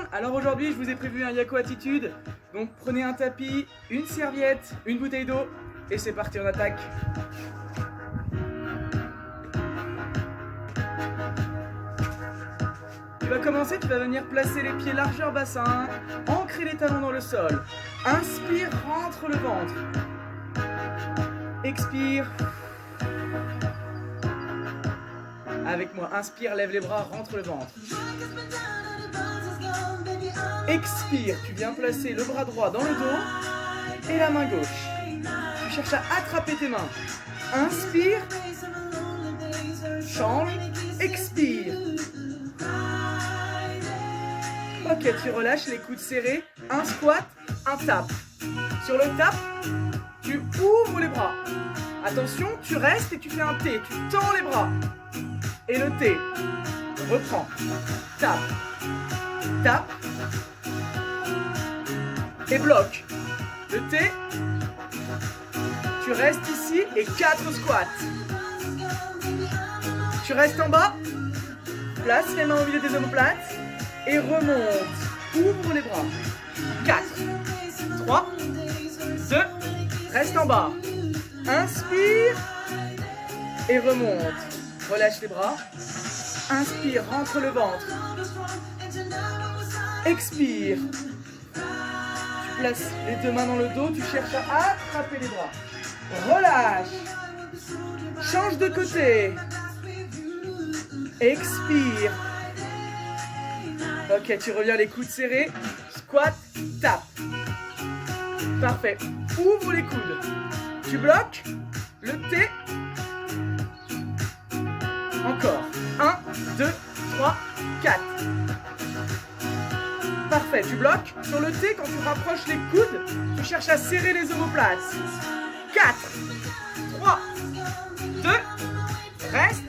monde. Alors aujourd'hui je vous ai prévu un Yako Attitude. Donc prenez un tapis, une serviette, une bouteille d'eau et c'est parti, on attaque. Tu vas commencer, tu vas venir placer les pieds largeur bassin, ancrer les talons dans le sol. Inspire, rentre le ventre. Expire. Avec moi, inspire, lève les bras, rentre le ventre. Expire, tu viens placer le bras droit dans le dos et la main gauche. Tu cherches à attraper tes mains. Inspire, change, expire. Ok, tu relâches les coudes serrés, un squat, un tap. Sur le tap, tu ouvres les bras. Attention, tu restes et tu fais un T, tu tends les bras. Et le T, reprends, tap, tap, et bloque. Le T, tu restes ici et 4 squats. Tu restes en bas, place les mains au milieu des omoplates et remonte. Ouvre les bras. 4, 3, 2, reste en bas. Inspire et remonte. Relâche les bras. Inspire, rentre le ventre. Expire. Tu places les deux mains dans le dos, tu cherches à attraper les bras. Relâche. Change de côté. Expire. Ok, tu reviens les coudes serrés. Squat, tap. Parfait. Ouvre les coudes. Tu bloques. Le T. Encore. 1, 2, 3, 4. Parfait, tu bloques. Sur le T, quand tu rapproches les coudes, tu cherches à serrer les omoplates. 4, 3, 2, reste.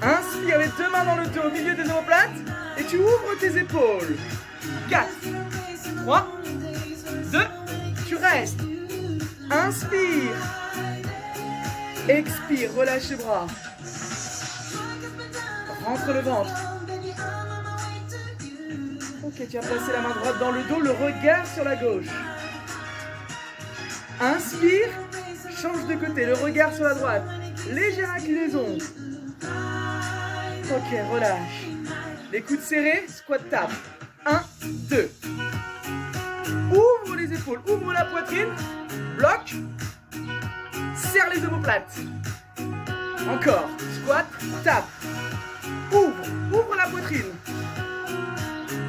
Inspire les deux mains dans le dos au milieu des omoplates et tu ouvres tes épaules. 4, 3, 2, tu restes. Inspire. Expire, relâche les bras. Rentre le ventre. Ok, tu as placé la main droite dans le dos, le regard sur la gauche. Inspire, change de côté, le regard sur la droite. Légère inclinaison. Ok, relâche. Les coudes serrés, squat tap. 1, 2. Ouvre les épaules, ouvre la poitrine. Bloque. Serre les omoplates. Encore. Squat, tap. Ouvre la poitrine.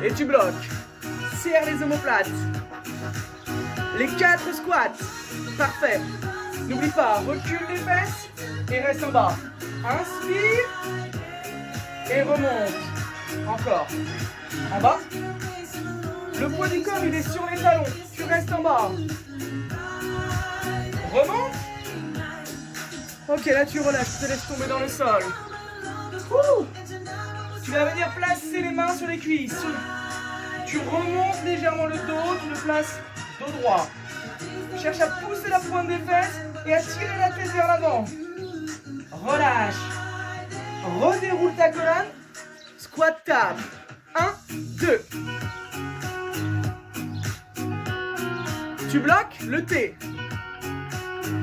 Et tu bloques. Serre les omoplates. Les 4 squats. Parfait. N'oublie pas, recule les fesses et reste en bas. Inspire et remonte. Encore. En bas. Le poids du corps, il est sur les talons. Tu restes en bas. Remonte. Ok, là tu relâches, tu te laisses tomber dans le sol. Ouh. Tu vas venir placer les mains sur les cuisses. Tu remontes légèrement le dos, tu le places dos droit. Tu cherches à pousser la pointe des fesses et à tirer la tête vers l'avant. Relâche. Redéroule ta colonne. Squat tap. 1, 2. Tu bloques le T.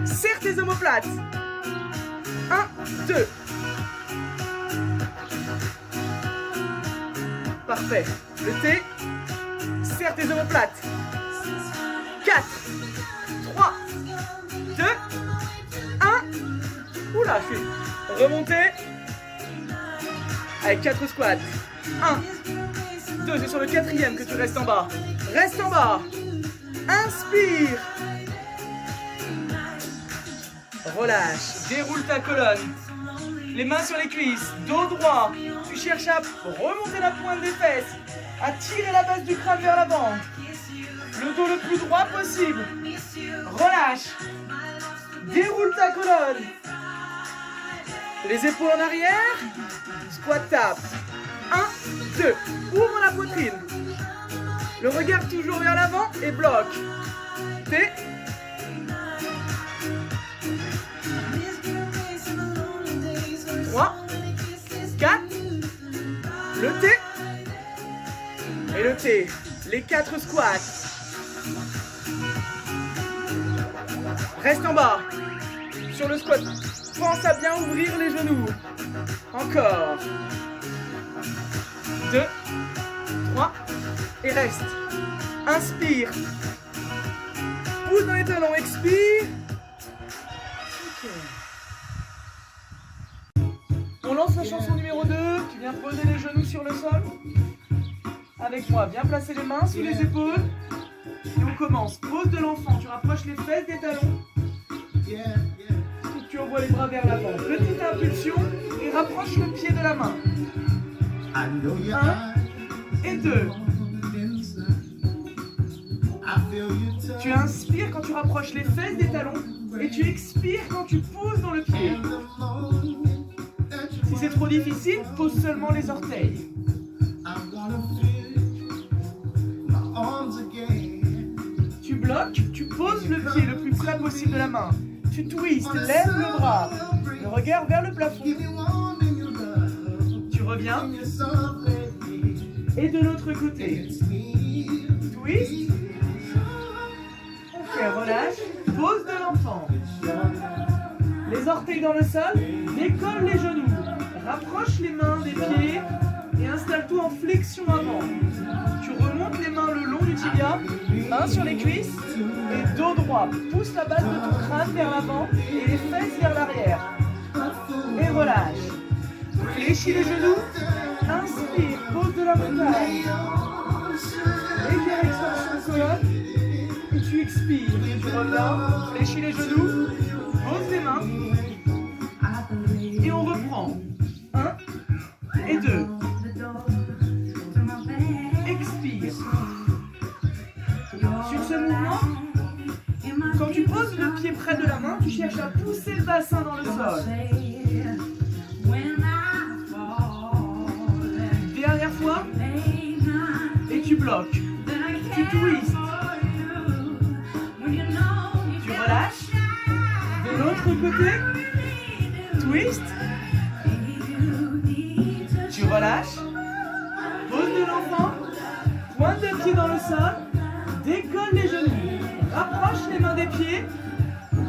Serre tes omoplates. 1, 2. Parfait. Le T. Serre tes omoplates. 4, 3, 2, 1. Oula, je suis remonté. Avec 4 squats. 1, 2, c'est sur le 4e que tu restes en bas. Reste en bas. Inspire. Relâche. Déroule ta colonne. Les mains sur les cuisses. Dos droit. Tu cherches à remonter la pointe des fesses. À tirer la base du crâne vers l'avant. Le dos le plus droit possible. Relâche. Déroule ta colonne. Les épaules en arrière. Squat tap. 1, 2. Ouvre la poitrine. Le regard toujours vers l'avant et bloque. T. 3, 4. Le T. Et notez les 4 squats. Reste en bas. Sur le squat, pense à bien ouvrir les genoux. Encore. 2, 3, et reste. Inspire. Pousse dans les talons, expire. Ok. On lance la chanson numéro 2. Tu viens poser les genoux sur le sol. Avec moi, viens placer les mains sous les épaules. Et on commence. Pose de l'enfant. Tu rapproches les fesses des talons. Tu envoies les bras vers l'avant. Petite impulsion et rapproche le pied de la main. 1 et 2. Tu inspires quand tu rapproches les fesses des talons et tu expires quand tu poses dans le pied. Si c'est trop difficile, pose seulement les orteils. Tu bloques, tu poses le pied le plus près possible de la main. Tu twists, lève le bras, le regard vers le plafond. Tu reviens. Et de l'autre côté. Twist. Ok, relâche. Pose de l'enfant. Les orteils dans le sol. Décolle les genoux. Rapproche les mains des pieds et installe-toi en flexion avant. Tu remontes les mains le long du tibia, mains sur les cuisses et dos droit. Pousse la base de ton crâne vers l'avant et les fesses vers l'arrière. Et relâche. Fléchis les genoux. Inspire, pose de la montagne. Légère extension de colonne. Et tu expires. Tu reviens, fléchis les genoux. Pose les mains. Et on reprend. 1 et 2. Expire. Sur ce mouvement, quand tu poses le pied près de la main, tu cherches à pousser le bassin dans le sol. Dernière fois. Et tu bloques. Tu twists. Tu relâches. De l'autre côté. Twist. Tu relâches. Pose de l'enfant. Pointe de pied dans le sol. Décolle les genoux. Rapproche les mains des pieds.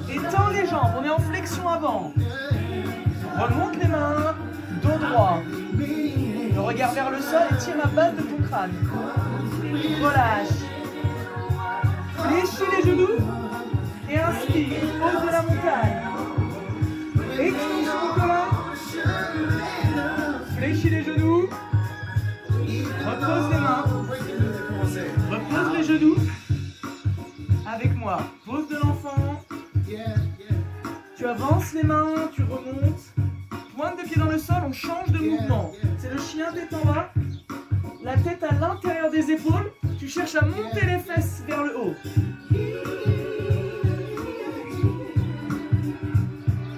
Et tends les jambes. On est en flexion avant. Remonte les mains. Dos droit. Le regard vers le sol et tire la base de ton crâne. Relâche. Fléchis les genoux. Et inspire. Pose de la montagne. Extension de colonne. Fléchis les genoux. Repose les mains. Repose les genoux. Avec moi. Pose de l'enfant. Tu avances les mains. Tu remontes. Pointe de pied dans le sol. On change de mouvement. C'est le chien tête en bas. La tête à l'intérieur des épaules. Tu cherches à monter les fesses vers le haut.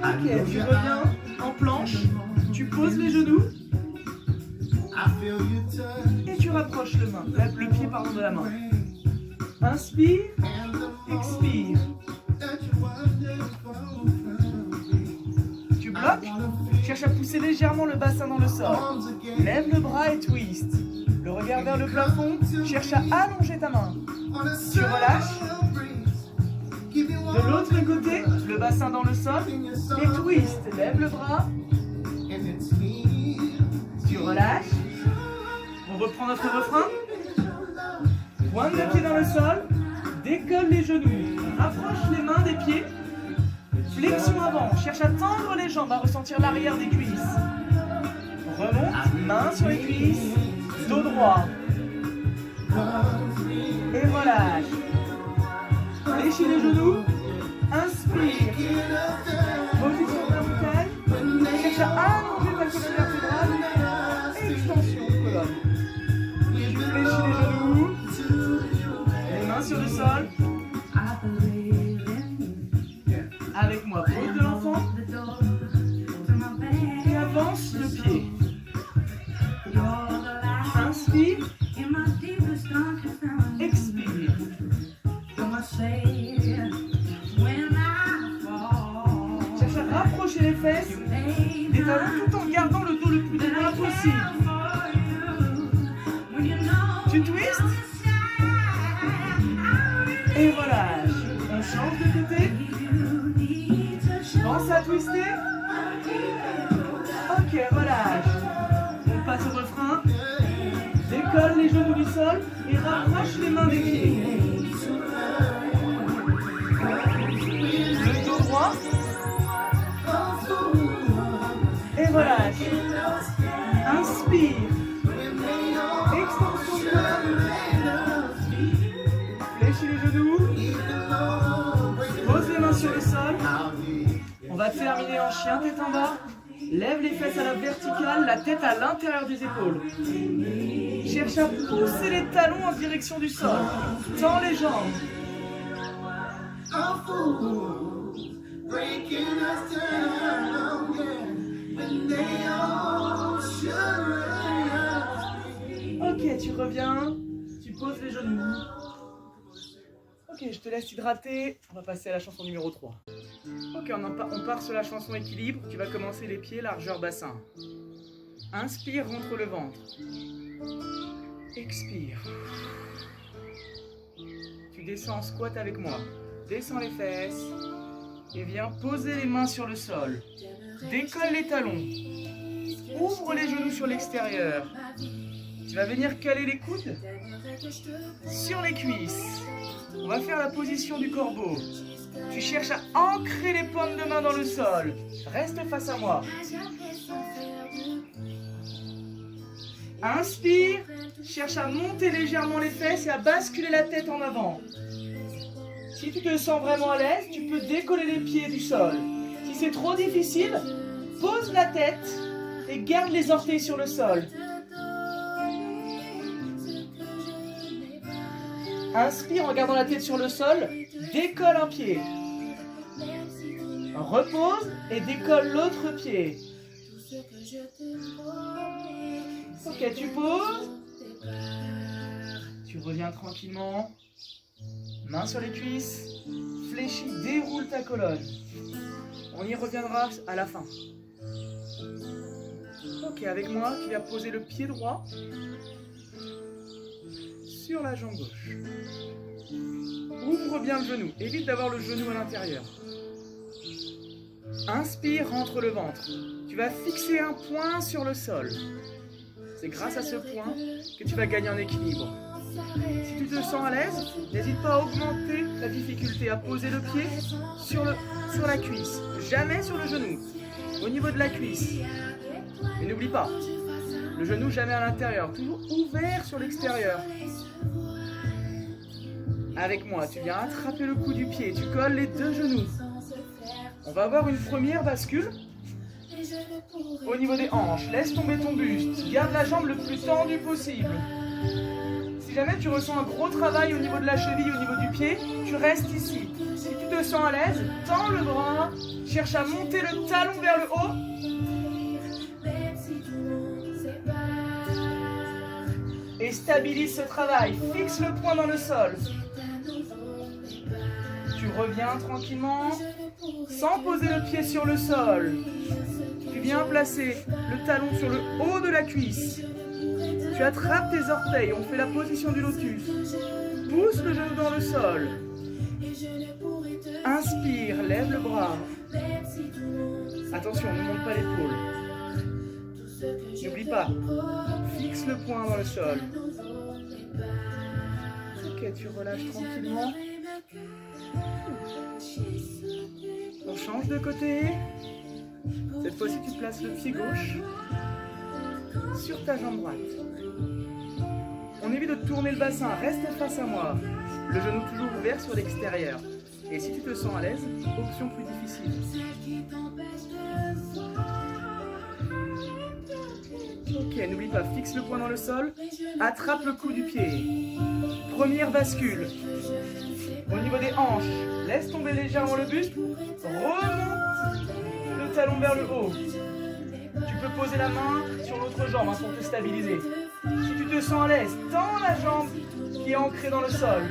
Ok, tu reviens en planche. Tu poses les genoux. Et tu rapproches le pied de la main. Inspire, expire. Tu bloques. Cherche à pousser légèrement le bassin dans le sol. Lève le bras et twist. Le regard vers le plafond. Cherche à allonger ta main. Tu relâches. De l'autre côté, le bassin dans le sol. Et twist. Lève le bras. Tu relâches. On reprend notre refrain. Pointe le pied dans le sol. Décolle les genoux. Rapproche les mains des pieds. Flexion avant. Cherche à tendre les jambes, à ressentir l'arrière des cuisses. Remonte, main sur les cuisses. Dos droit. Et relâche. Fléchis les genoux. Inspire. Position verticale. Cherche à allonger ta colonne vertébrale. Extension de colonne. Tu fléchis les genoux. Les mains sur le sol. Avec moi, pose de l'enfant. Et avance le pied. Inspire. Expire. Cherche à rapprocher les fesses des talons tout en gardant le dos le plus droit possible. Tu tu twists. Et relâche. On change de côté. Pense à twister. Ok, relâche. On passe au refrain. Décolle les genoux du sol et rapproche les mains des pieds. Le dos droit. Et relâche. Inspire. Extension du corps. Fléchis les genoux. Pose les mains sur le sol. On va terminer en chien tête en bas. Lève les fesses à la verticale, la tête à l'intérieur des épaules. Cherche à pousser les talons en direction du sol. Tends les jambes. Ok, tu reviens, tu poses les genoux. Ok, je te laisse hydrater. On va passer à la chanson numéro 3. Ok, on part sur la chanson équilibre. Tu vas commencer les pieds, largeur bassin. Inspire, rentre le ventre. Expire. Tu descends en squat avec moi. Descends les fesses. Et viens poser les mains sur le sol. Décolle les talons. Ouvre les genoux sur l'extérieur. Tu vas venir caler les coudes sur les cuisses. On va faire la position du corbeau. Tu cherches à ancrer les paumes de main dans le sol. Reste face à moi. Inspire. Cherche à monter légèrement les fesses et à basculer la tête en avant. Si tu te sens vraiment à l'aise, tu peux décoller les pieds du sol. Si c'est trop difficile, pose la tête et garde les orteils sur le sol. Inspire en gardant la tête sur le sol, décolle un pied. Repose et décolle l'autre pied. Ok, tu poses. Tu reviens tranquillement. Main sur les cuisses. Fléchis, déroule ta colonne. On y reviendra à la fin. Ok, avec moi, tu vas poser le pied droit sur la jambe gauche. Ouvre bien le genou. Évite d'avoir le genou à l'intérieur. Inspire, rentre le ventre. Tu vas fixer un point sur le sol. C'est grâce à ce point que tu vas gagner en équilibre. Si tu te sens à l'aise, n'hésite pas à augmenter la difficulté à poser le pied sur la cuisse. Jamais sur le genou. Au niveau de la cuisse. Et n'oublie pas, le genou jamais à l'intérieur. Toujours ouvert sur l'extérieur. Avec moi, tu viens attraper le cou du pied. Tu colles les deux genoux. On va avoir une première bascule. Au niveau des hanches, laisse tomber ton buste. Garde la jambe le plus tendue possible. Si jamais tu ressens un gros travail au niveau de la cheville, au niveau du pied, tu restes ici. Si tu te sens à l'aise, tends le bras. Cherche à monter le talon vers le haut. Et stabilise ce travail. Fixe le poing dans le sol. Tu reviens tranquillement, sans poser le pied sur le sol. Tu viens placer le talon sur le haut de la cuisse. Tu attrapes tes orteils, on fait la position du lotus. Pousse le genou dans le sol. Inspire, lève le bras. Attention, ne monte pas l'épaule. N'oublie pas, fixe le poing dans le sol. Ok, tu relâches tranquillement. On change de côté. Cette fois-ci, tu places le pied gauche sur ta jambe droite. On évite de tourner le bassin, reste face à moi. Le genou toujours ouvert sur l'extérieur. Et si tu te sens à l'aise, option plus difficile. Ok, n'oublie pas, fixe le poing dans le sol, attrape le cou du pied. Première bascule. Au niveau des hanches, laisse tomber légèrement le buste, remonte le talon vers le haut. Tu peux poser la main sur l'autre jambe pour te stabiliser. Si tu te sens à l'aise, tends la jambe qui est ancrée dans le sol.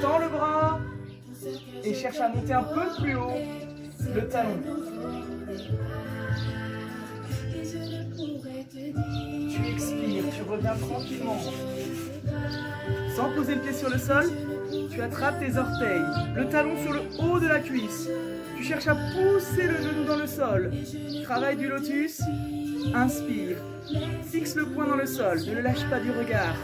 Tends le bras et cherche à monter un peu plus haut le talon. Tu expires, tu reviens tranquillement. Sans poser le pied sur le sol, tu attrapes tes orteils, le talon sur le haut de la cuisse. Tu cherches à pousser le genou dans le sol. Travail du lotus. Inspire. Fixe le poing dans le sol. Ne le lâche pas du regard.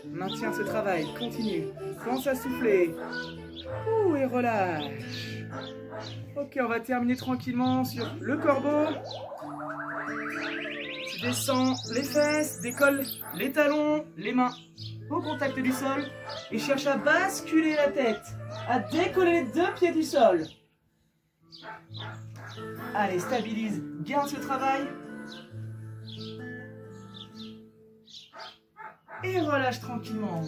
Maintiens ce travail. Continue. Pense à souffler. Ouh, et relâche. Ok, on va terminer tranquillement sur le corbeau. Tu descends les fesses, décolle les talons, les mains au contact du sol et cherche à basculer la tête, à décoller les deux pieds du sol. Allez, stabilise, garde ce travail. Et relâche tranquillement.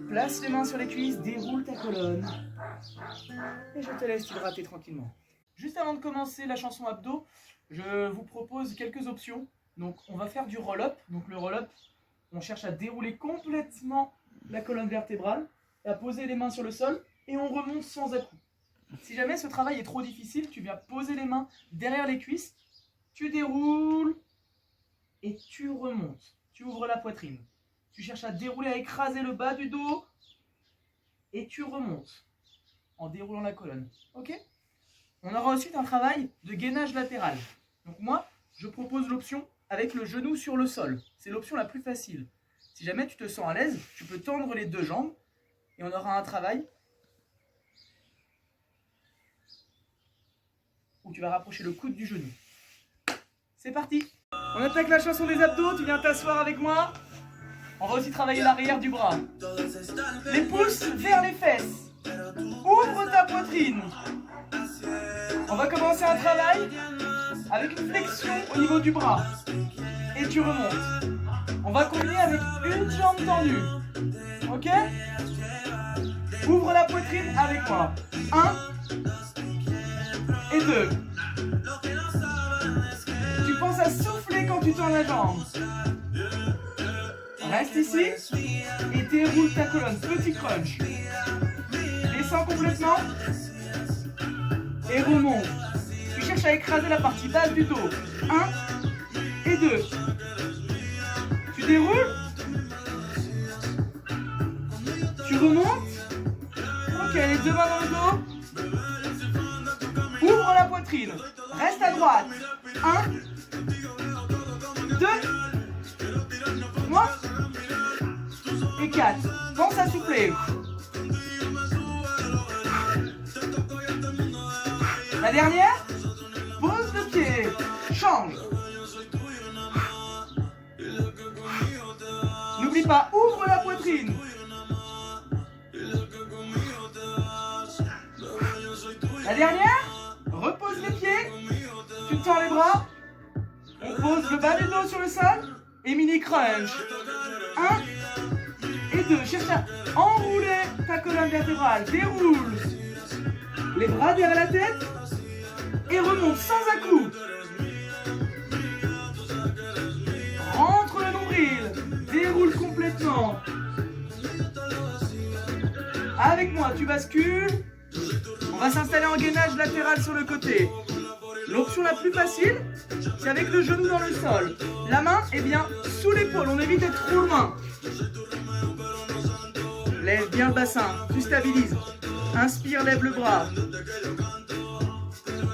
Place les mains sur les cuisses, déroule ta colonne. Et je te laisse t'hydrater tranquillement. Juste avant de commencer la chanson abdos, je vous propose quelques options. Donc on va faire du roll-up. Donc le roll-up, on cherche à dérouler complètement la colonne vertébrale, à poser les mains sur le sol et on remonte sans à-coups. Si jamais ce travail est trop difficile, tu viens poser les mains derrière les cuisses, tu déroules et tu remontes. Tu ouvres la poitrine. Tu cherches à dérouler, à écraser le bas du dos et tu remontes en déroulant la colonne. Ok ? On aura ensuite un travail de gainage latéral. Donc moi, je propose l'option avec le genou sur le sol. C'est l'option la plus facile. Si jamais tu te sens à l'aise, tu peux tendre les deux jambes et on aura un travail où tu vas rapprocher le coude du genou. C'est parti. On attaque la chanson des abdos, tu viens t'asseoir avec moi. On va aussi travailler l'arrière du bras. Les pouces vers les fesses. Ouvre ta poitrine. On va commencer un travail avec une flexion au niveau du bras. Et tu remontes. On va combiner avec une jambe tendue. Ok ? Ouvre la poitrine avec moi. 1 et 2. Tu penses à souffler quand tu tends la jambe. Reste ici et déroule ta colonne. Petit crunch. Descends complètement et remonte. Tu cherches à écraser la partie basse du dos. 1 et 2. Tu déroules. Tu remontes. Ok, les deux mains dans le dos. Ouvre la poitrine. Reste à droite. 1, 2, 3 et 4. Pense à souffler. La dernière. Pose le pied. Change. N'oublie pas, ouvre la poitrine. La dernière. Repose les pieds. Tu tends les bras. On pose le bas du dos sur le sol. Et mini crunch. 1 et 2. Cherche à enrouler ta colonne vertébrale. Déroule. Les bras derrière la tête. Et remonte sans à-coups. Rentre le nombril. Déroule complètement. Avec moi, tu bascules. On va s'installer en gainage latéral sur le côté. L'option la plus facile, c'est avec le genou dans le sol. La main est bien sous l'épaule, on évite d'être trop loin. Lève bien le bassin, tu stabilises. Inspire, lève le bras.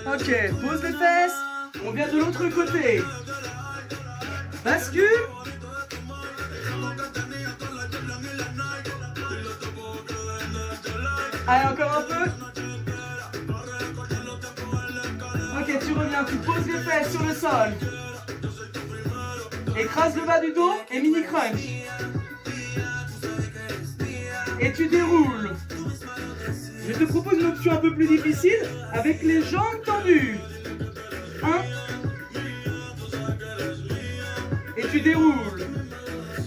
Ok, pose les fesses. On vient de l'autre côté. Bascule. Allez, encore un peu. Ok, tu reviens, tu poses les fesses sur le sol. Écrase le bas du dos et mini crunch. Et tu déroules. Je te propose une option un peu plus difficile avec les jambes tendues. 1. Et tu déroules.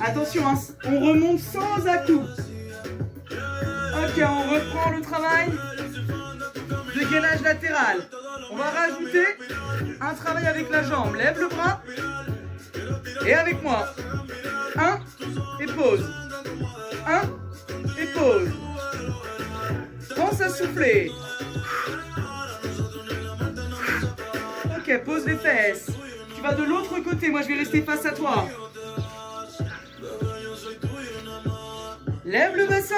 Attention, hein, on remonte sans à-coups. Ok, on reprend le travail de gainage latéral. On va rajouter un travail avec la jambe. Lève le bras. Et avec moi. 1 et pause. 1 et pause. Pense à souffler. Ok, pose les fesses. Tu vas de l'autre côté. Moi, je vais rester face à toi. Lève le bassin.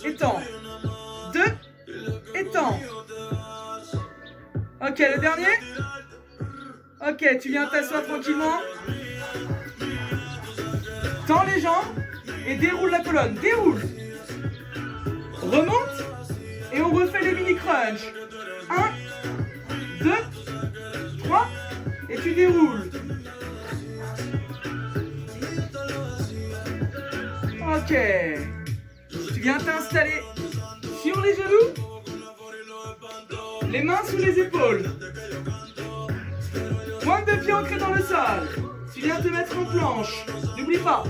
1, étends. 2, étends. Ok, le dernier. Ok, tu viens t'asseoir tranquillement. Tends les jambes et déroule la colonne. Déroule. Remonte et on refait le mini crunch. 1, 2, 3 et tu déroules. Ok. Tu viens t'installer sur les genoux. Les mains sous les épaules. Pointe de pied ancrée dans le sol. Tu viens te mettre en planche. N'oublie pas,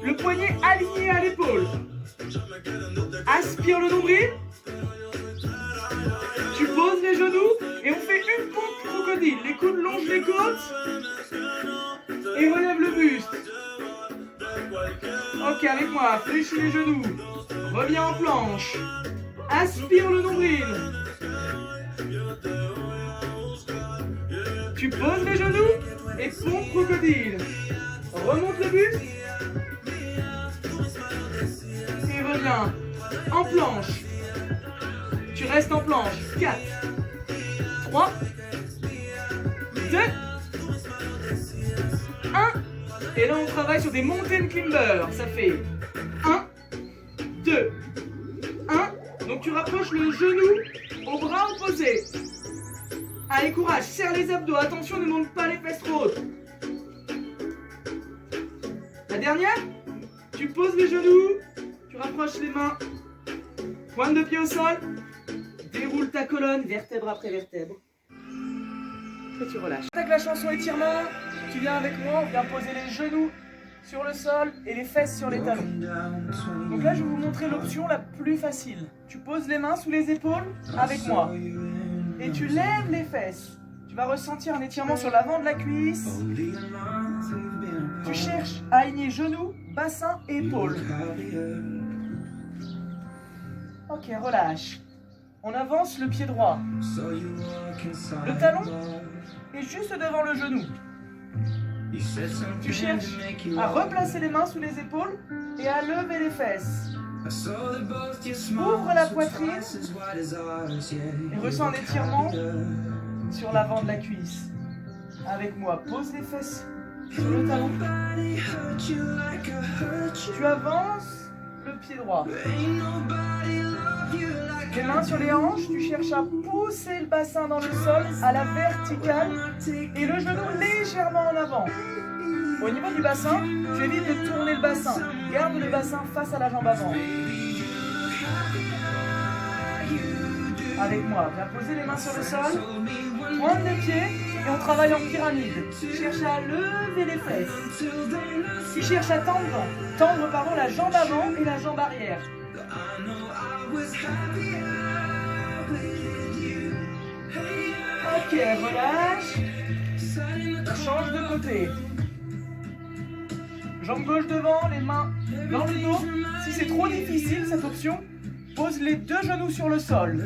le poignet aligné à l'épaule. Aspire le nombril. Tu poses les genoux et on fait une pompe crocodile. Les coudes longent les côtes et relève le buste. Ok, avec moi, fléchis les genoux. Reviens en planche. Aspire le nombril. Tu poses les genoux et pompe crocodile. Remonte le buste. Et reviens en planche. Tu restes en planche. 4, 3, 2, 1. Et là, on travaille sur des mountain climbers. Ça fait 1, 2, 1. Donc, tu rapproches le genou au bras opposé. Allez, courage, serre les abdos. Attention, ne monte pas les fesses trop hautes. La dernière, tu poses les genoux, tu rapproches les mains, pointe de pied au sol, déroule ta colonne, vertèbre après vertèbre. Et tu relâches. Attaque la chanson étirement, tu viens avec moi, on vient poser les genoux sur le sol et les fesses sur les talons. Donc là, je vais vous montrer l'option la plus facile. Tu poses les mains sous les épaules avec moi. Et tu lèves les fesses. Tu vas ressentir un étirement sur l'avant de la cuisse. Tu cherches à aligner genoux, bassin et épaules. Ok, relâche. On avance le pied droit. Le talon est juste devant le genou. Tu cherches à replacer les mains sous les épaules et à lever les fesses. Ouvre la poitrine et ressens un étirement sur l'avant de la cuisse. Avec moi, pose les fesses sur le talon. Tu avances le pied droit. Les mains sur les hanches, tu cherches à pousser le bassin dans le sol à la verticale et le genou légèrement en avant. Au niveau du bassin, tu évites de tourner le bassin. Garde le bassin face à la jambe avant. Avec moi, viens poser les mains sur le sol. Pointe de pied et on travaille en pyramide. Tu cherches à lever les fesses. Tu cherches à tendre la jambe avant et la jambe arrière. Ok, relâche. Change de côté. Jambe gauche devant, les mains dans le dos. Si c'est trop difficile cette option, pose les deux genoux sur le sol.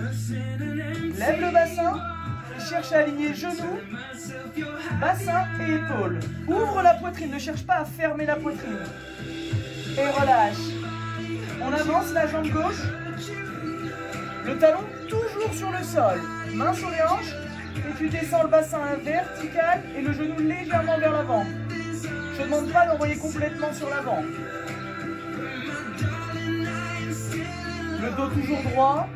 Lève le bassin et cherche à aligner genoux, bassin et épaules. Ouvre la poitrine, ne cherche pas à fermer la poitrine. Et relâche. On avance la jambe gauche. Le talon toujours sur le sol. Main sur les hanches. Et tu descends le bassin vertical et le genou légèrement vers l'avant. Je ne demande pas d'envoyer complètement sur l'avant. Le dos toujours droit.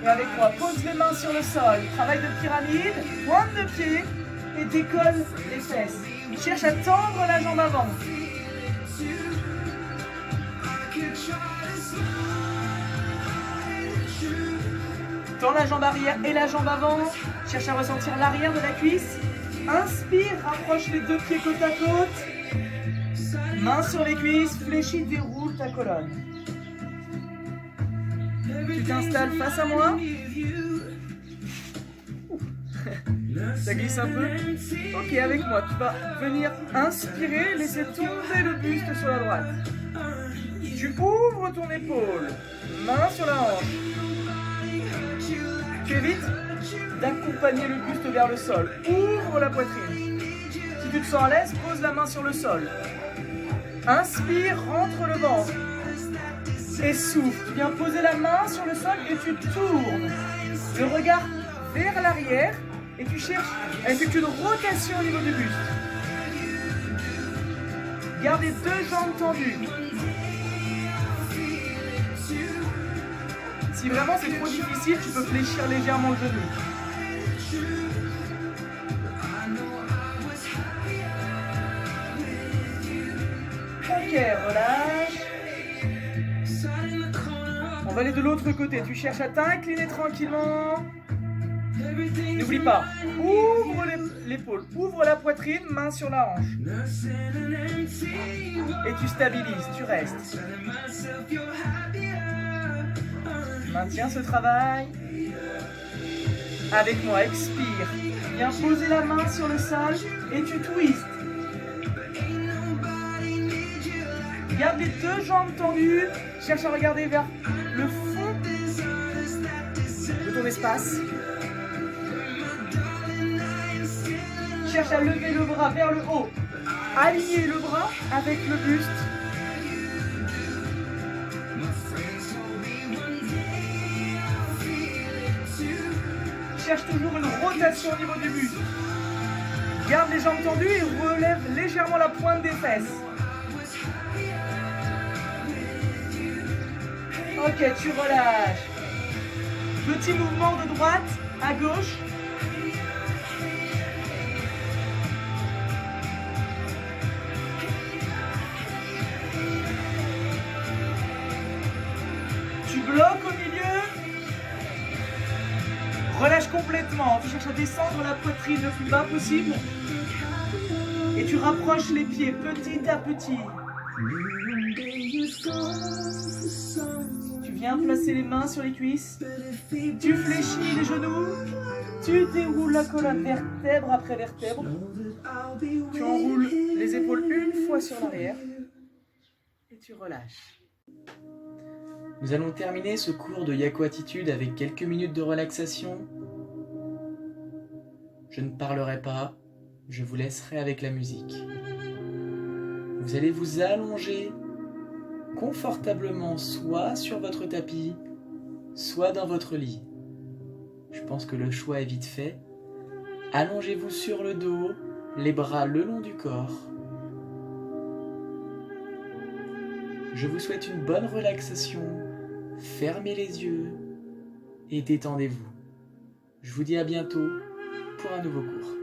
Et avec moi, pose les mains sur le sol. Travail de pyramide, pointe de pied et décolle les fesses. Cherche à tendre la jambe avant. Tends la jambe arrière et la jambe avant. Cherche à ressentir l'arrière de la cuisse. Inspire, rapproche les deux pieds côte à côte. Main sur les cuisses, fléchis, déroule ta colonne. Tu t'installes face à moi. Ça glisse un peu. Ok, avec moi, tu vas venir inspirer, laisser tomber le buste sur la droite. Tu ouvres ton épaule, main sur la hanche. Tu évites d'accompagner le buste vers le sol. Ouvre la poitrine. Si tu te sens à l'aise, pose la main sur le sol. Inspire, rentre le ventre. Et souffle. Tu viens poser la main sur le sol et tu tournes. Le regard vers l'arrière et tu cherches à effectuer une rotation au niveau du buste. Garde les deux jambes tendues. Si vraiment c'est trop difficile, tu peux fléchir légèrement le genou. Ok, relâche. On va aller de l'autre côté. Tu cherches à t'incliner tranquillement. N'oublie pas, ouvre l'épaule, ouvre la poitrine, main sur la hanche. Et tu stabilises, tu restes. Maintiens ce travail. Avec moi, expire. Viens poser la main sur le sol et tu twists. Garde les deux jambes tendues. Cherche à regarder vers le fond de ton espace. Cherche à lever le bras vers le haut. Aligner le bras avec le buste. Cherche toujours une rotation au niveau du buste. Garde les jambes tendues et relève légèrement la pointe des fesses. Ok, tu relâches. Petit mouvement de droite à gauche. Tu bloques au milieu. Relâche complètement. Tu cherches à descendre la poitrine le plus bas possible. Et tu rapproches les pieds petit à petit. Tu viens placer les mains sur les cuisses. Tu fléchis les genoux. Tu déroules la colonne vertèbre après vertèbre. Tu enroules les épaules une fois sur l'arrière. Et tu relâches. Nous allons terminer ce cours de Yaku Attitude avec quelques minutes de relaxation. Je ne parlerai pas, je vous laisserai avec la musique. Vous allez vous allonger confortablement soit sur votre tapis, soit dans votre lit. Je pense que le choix est vite fait. Allongez-vous sur le dos, les bras le long du corps. Je vous souhaite une bonne relaxation. Fermez les yeux et détendez-vous. Je vous dis à bientôt pour un nouveau cours.